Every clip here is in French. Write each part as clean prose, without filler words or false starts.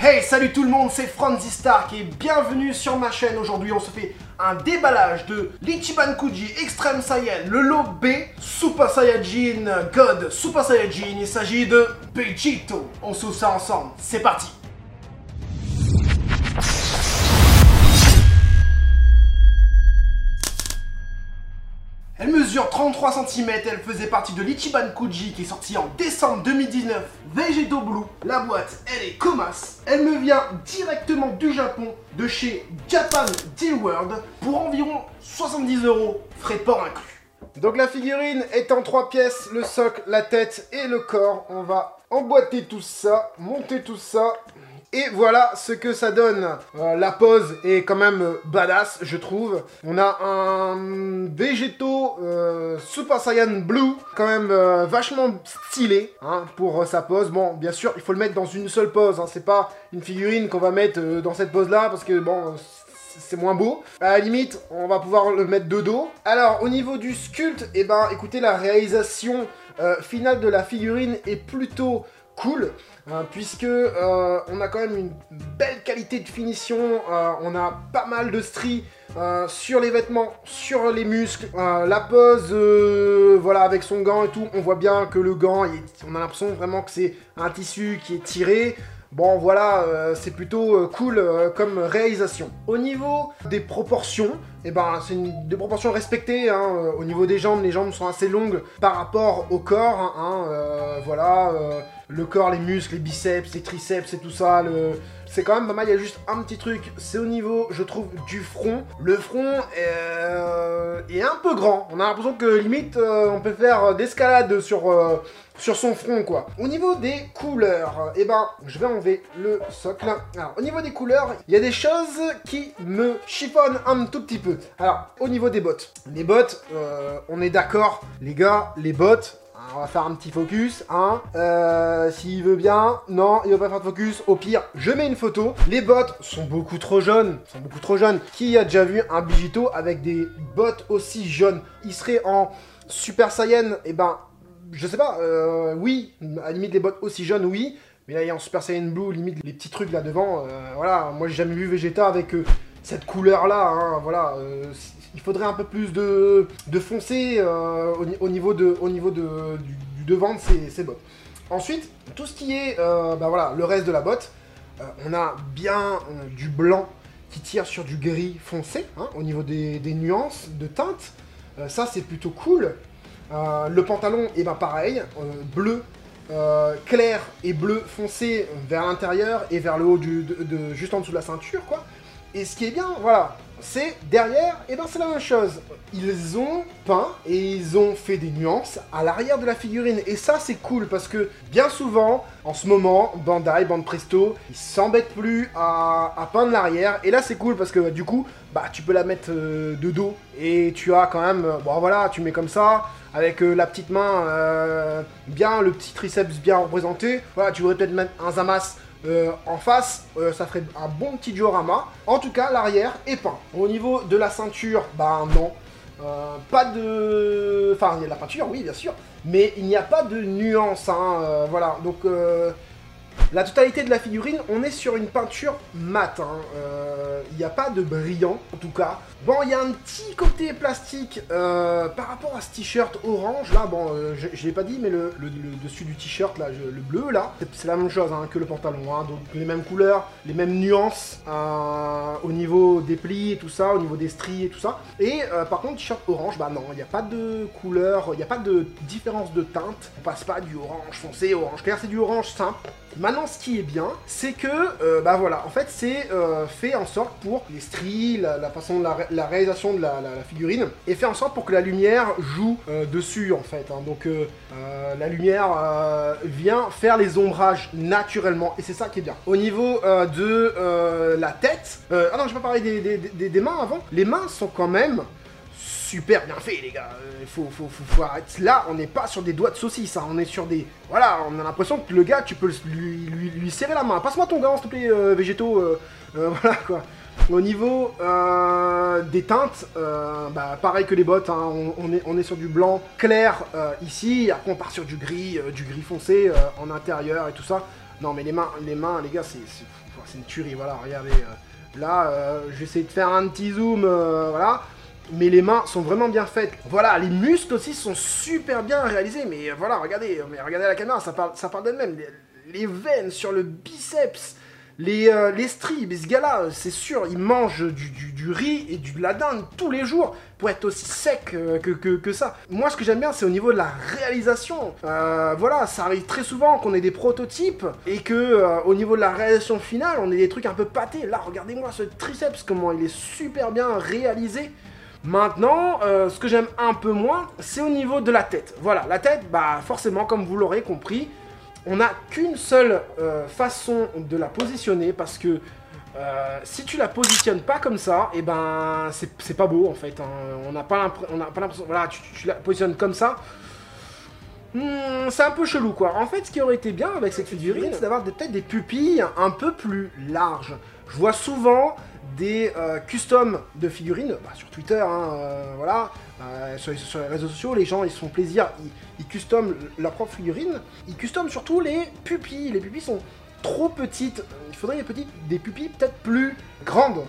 Hey, salut tout le monde, c'est Franzy Stark et bienvenue sur ma chaîne. Aujourd'hui, on se fait un déballage de l'Ichiban Kuji Extreme Saiyan, le lot B, Super Saiyajin God, Super Saiyajin. Il s'agit de Vegito. On s'ouvre ça ensemble, c'est parti. Elle mesure 33 cm, elle faisait partie de l'Ichiban Kuji qui est sorti en décembre 2019, Vegito Blue. La boîte, elle est Comas. Elle me vient directement du Japon, de chez Japan Deal World, pour environ 70 €, frais de port inclus. Donc la figurine est en 3 pièces, le socle, la tête et le corps. On va emboîter tout ça, monter tout ça. Et voilà ce que ça donne. La pose est quand même badass, je trouve. On a un Vegito Super Saiyan Blue, quand même vachement stylé hein, pour sa pose. Bon, bien sûr, il faut le mettre dans une seule pose. Hein. C'est pas une figurine qu'on va mettre dans cette pose-là, parce que bon... c'est moins beau. À la limite, on va pouvoir le mettre de dos. Alors, au niveau du sculpte, eh ben, écoutez, la réalisation finale de la figurine est plutôt cool. Puisque on a quand même une belle qualité de finition. On a pas mal de stries sur les vêtements, sur les muscles. La pose, voilà, avec son gant et tout, on voit bien que le gant, on a l'impression vraiment que c'est un tissu qui est tiré. Bon voilà, c'est plutôt cool comme réalisation. Au niveau des proportions, eh ben, c'est des proportions respectées. Hein, au niveau des jambes, les jambes sont assez longues par rapport au corps. Voilà, le corps, les muscles, les biceps, les triceps et tout ça. C'est quand même pas mal, il y a juste un petit truc, c'est au niveau, je trouve, du front. Le front est un peu grand. On a l'impression que limite, on peut faire d'escalade sur son front, quoi. Au niveau des couleurs, eh ben, je vais enlever le socle. Alors, au niveau des couleurs, il y a des choses qui me chiffonnent un tout petit peu. Alors, au niveau des bottes. Les bottes, on est d'accord, les gars, les bottes... On va faire un petit focus, hein. S'il veut bien, non, il veut pas faire de focus. Au pire, je mets une photo. Les bottes sont beaucoup trop jaunes. Qui a déjà vu un Vegito avec des bottes aussi jaunes? Il serait en Super Saiyan, et ben, je sais pas, oui, à la limite les bottes aussi jaunes, oui. Mais là, il y a en Super Saiyan Blue, limite les petits trucs là devant. Voilà, moi j'ai jamais vu Vegeta avec cette couleur là, hein, voilà. Il faudrait un peu plus de foncé au niveau du devant de ces bottes. Ensuite, tout ce qui est bah voilà, le reste de la botte, on a bien du blanc qui tire sur du gris foncé, hein, au niveau des nuances de teinte. Ça, c'est plutôt cool. Le pantalon, et ben pareil, bleu clair et bleu foncé vers l'intérieur et vers le haut juste en dessous de la ceinture, quoi. Et ce qui est bien, voilà, c'est derrière, et ben c'est la même chose. Ils ont peint et ils ont fait des nuances à l'arrière de la figurine. Et ça, c'est cool parce que bien souvent, en ce moment, Bandai, Presto, ils s'embêtent plus à peindre l'arrière. Et là, c'est cool parce que du coup, bah, tu peux la mettre de dos. Et tu as quand même, bon voilà, tu mets comme ça, avec la petite main, bien, le petit triceps bien représenté. Voilà, tu voudrais peut-être mettre un Zamas en face, ça ferait un bon petit diorama. En tout cas, l'arrière est peint. Au niveau de la ceinture, bah non. Pas de... Enfin, il y a de la peinture, oui, bien sûr. Mais il n'y a pas de nuance, hein, voilà. Donc, la totalité de la figurine, on est sur une peinture mat. Hein. Il n'y a pas de brillant, en tout cas. Bon, il y a un petit côté plastique par rapport à ce t-shirt orange. Là, bon, je ne l'ai pas dit, mais le dessus du t-shirt, là, le bleu, là, c'est la même chose hein, que le pantalon. Hein. Donc, les mêmes couleurs, les mêmes nuances au niveau des plis et tout ça, au niveau des stries et tout ça. Et par contre, t-shirt orange, bah non, il n'y a pas de couleur, il n'y a pas de différence de teinte. On passe pas du orange foncé au orange clair, c'est du orange simple. Maintenant, ce qui est bien, c'est que, bah voilà, en fait, c'est fait en sorte pour les stries, la façon de la réalisation de la figurine, est fait en sorte pour que la lumière joue dessus, en fait. Hein. Donc, la lumière vient faire les ombrages naturellement, et c'est ça qui est bien. Au niveau de la tête, ah non, je vais pas parler des mains avant. Les mains sont quand même super bien fait, les gars. Faut arrêter. Là, on n'est pas sur des doigts de saucisse, hein. On est sur des... Voilà, on a l'impression que le gars, tu peux lui serrer la main. Passe-moi ton gant, s'il te plaît, Vegito. Voilà, quoi. Au niveau des teintes, bah, pareil que les bottes, hein, on est sur du blanc clair ici. Après, on part sur du gris foncé en intérieur et tout ça. Non mais les mains les gars, c'est une tuerie, voilà, regardez. Là, j'essaie de faire un petit zoom, voilà. Mais les mains sont vraiment bien faites. Voilà, les muscles aussi sont super bien réalisés. Mais voilà, regardez la caméra, ça parle d'elle-même. Les veines sur le biceps, les stries. Mais ce gars-là, c'est sûr, il mange du riz et de la dinde tous les jours pour être aussi sec que ça. Moi, ce que j'aime bien, c'est au niveau de la réalisation. Voilà, ça arrive très souvent qu'on ait des prototypes et que au niveau de la réalisation finale, on ait des trucs un peu pâtés. Là, regardez-moi ce triceps, comment il est super bien réalisé. Maintenant, ce que j'aime un peu moins, c'est au niveau de la tête. Voilà, la tête, bah forcément, comme vous l'aurez compris, on n'a qu'une seule façon de la positionner parce que si tu la positionnes pas comme ça, et ben c'est pas beau en fait. Hein. On n'a pas l'impression. Voilà, tu la positionnes comme ça. C'est un peu chelou quoi. En fait, ce qui aurait été bien avec cette figurine, c'est d'avoir peut-être des pupilles un peu plus larges. Je vois souvent des customs de figurines, bah, sur Twitter, hein, voilà, sur les réseaux sociaux, les gens ils se font plaisir, ils customent leur propre figurine, ils customent surtout les pupilles sont trop petites, il faudrait des pupilles peut-être plus grandes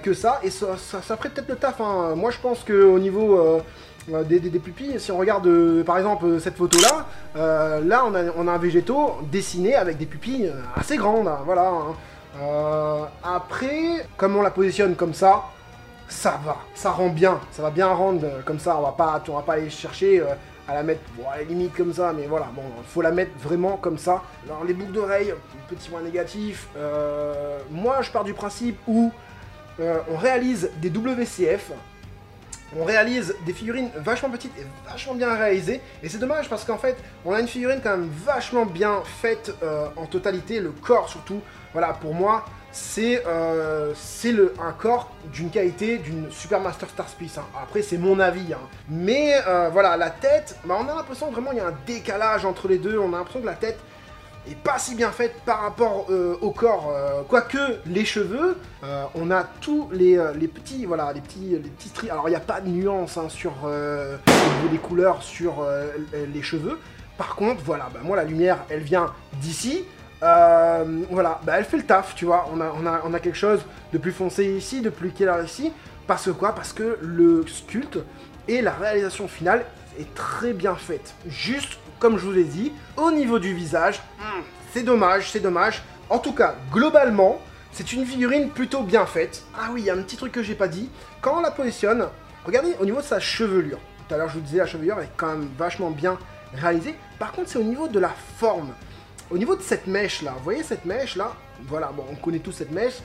que ça, et ça ferait peut-être le taf, hein. Moi je pense qu'au niveau des pupilles, si on regarde par exemple cette photo là, là on a un végétaux dessiné avec des pupilles assez grandes, hein, voilà, hein. Après, comme on la positionne comme ça va, ça rend bien, ça va bien rendre comme ça, on va pas aller chercher à la mettre, bon, à la limite comme ça, mais voilà, bon, faut la mettre vraiment comme ça. Alors les boucles d'oreilles, petit point négatif, moi je pars du principe où on réalise des WCF, on réalise des figurines vachement petites et vachement bien réalisées, et c'est dommage parce qu'en fait on a une figurine quand même vachement bien faite en totalité, le corps surtout. Voilà, pour moi c'est un corps d'une qualité d'une Super Master Star Piece, hein. Après c'est mon avis, hein. Mais voilà, la tête, bah, on a l'impression vraiment il y a un décalage entre les deux, on a l'impression que la tête est pas si bien faite par rapport au corps, quoique les cheveux, on a tous les petits, voilà, les petits stries. Alors il n'y a pas de nuance hein, sur au niveau des couleurs sur les cheveux. Par contre, voilà, bah, moi la lumière, elle vient d'ici. Voilà, bah, elle fait le taf, tu vois. On a quelque chose de plus foncé ici, de plus clair ici. Parce que quoi? Parce que le sculpte et la réalisation finale est très bien faite. Juste comme je vous l'ai dit, au niveau du visage, c'est dommage, c'est dommage. En tout cas, globalement, c'est une figurine plutôt bien faite. Ah oui, il y a un petit truc que j'ai pas dit. Quand on la positionne, regardez au niveau de sa chevelure. Tout à l'heure, je vous disais, la chevelure est quand même vachement bien réalisée. Par contre, c'est au niveau de la forme. Au niveau de cette mèche-là, vous voyez cette mèche-là? Voilà, bon, on connaît tous cette mèche.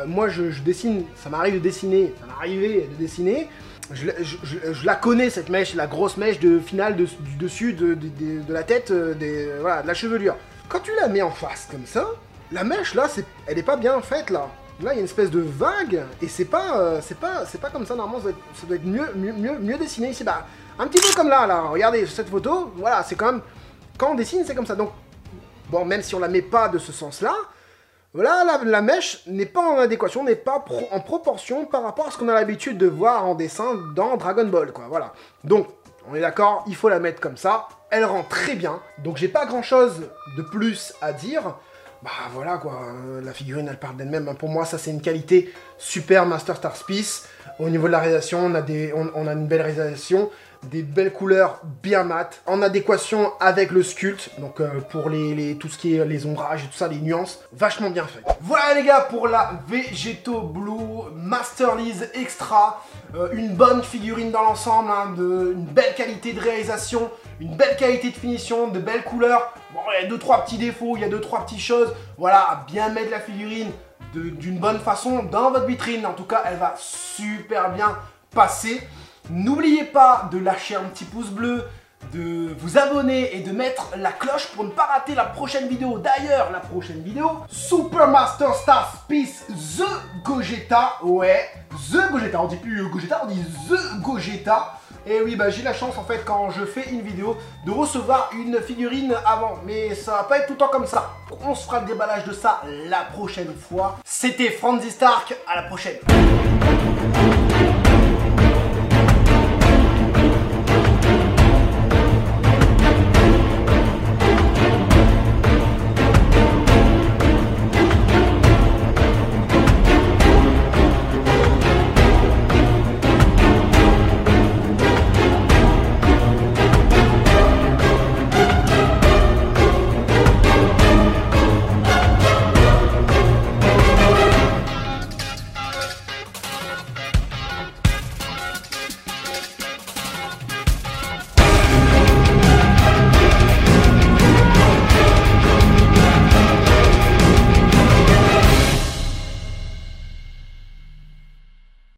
Moi, je dessine, ça m'arrive de dessiner, ça m'arrivait de dessiner. Je la connais cette mèche, la grosse mèche de finale du dessus de la tête, voilà, de la chevelure. Quand tu la mets en face comme ça, la mèche là, elle est pas bien faite là. Là, il y a une espèce de vague et c'est pas comme ça normalement. Ça doit être mieux dessiné ici. Bah, un petit peu comme là. Regardez cette photo. Voilà, c'est quand même quand on dessine, c'est comme ça. Donc bon, même si on la met pas de ce sens-là. Voilà, la mèche n'est pas en adéquation, n'est pas en proportion par rapport à ce qu'on a l'habitude de voir en dessin dans Dragon Ball, quoi, voilà. Donc, on est d'accord, il faut la mettre comme ça, elle rend très bien, donc j'ai pas grand chose de plus à dire. Bah voilà quoi, la figurine elle parle d'elle-même, hein. Pour moi ça c'est une qualité Super Master Star Piece. Au niveau de la réalisation, on a une belle réalisation, des belles couleurs bien mat, en adéquation avec le sculpte, donc pour tout ce qui est les ombrages et tout ça, les nuances, vachement bien fait. Voilà les gars pour la Vegeto Blue Masterlies Extra, une bonne figurine dans l'ensemble, hein, une belle qualité de réalisation, une belle qualité de finition, de belles couleurs. Bon, il y a 2-3 petits défauts, il y a 2-3 petites choses, voilà, bien mettre la figurine d'une bonne façon dans votre vitrine, en tout cas elle va super bien passer. N'oubliez pas de lâcher un petit pouce bleu, de vous abonner et de mettre la cloche pour ne pas rater la prochaine vidéo. D'ailleurs, la prochaine vidéo, Super Master Star Piece The Gogeta. Ouais, The Gogeta, on dit plus Gogeta, on dit The Gogeta. Et oui, bah j'ai la chance en fait quand je fais une vidéo de recevoir une figurine avant. Mais ça va pas être tout le temps comme ça. On se fera le déballage de ça la prochaine fois. C'était Franzy Stark, à la prochaine.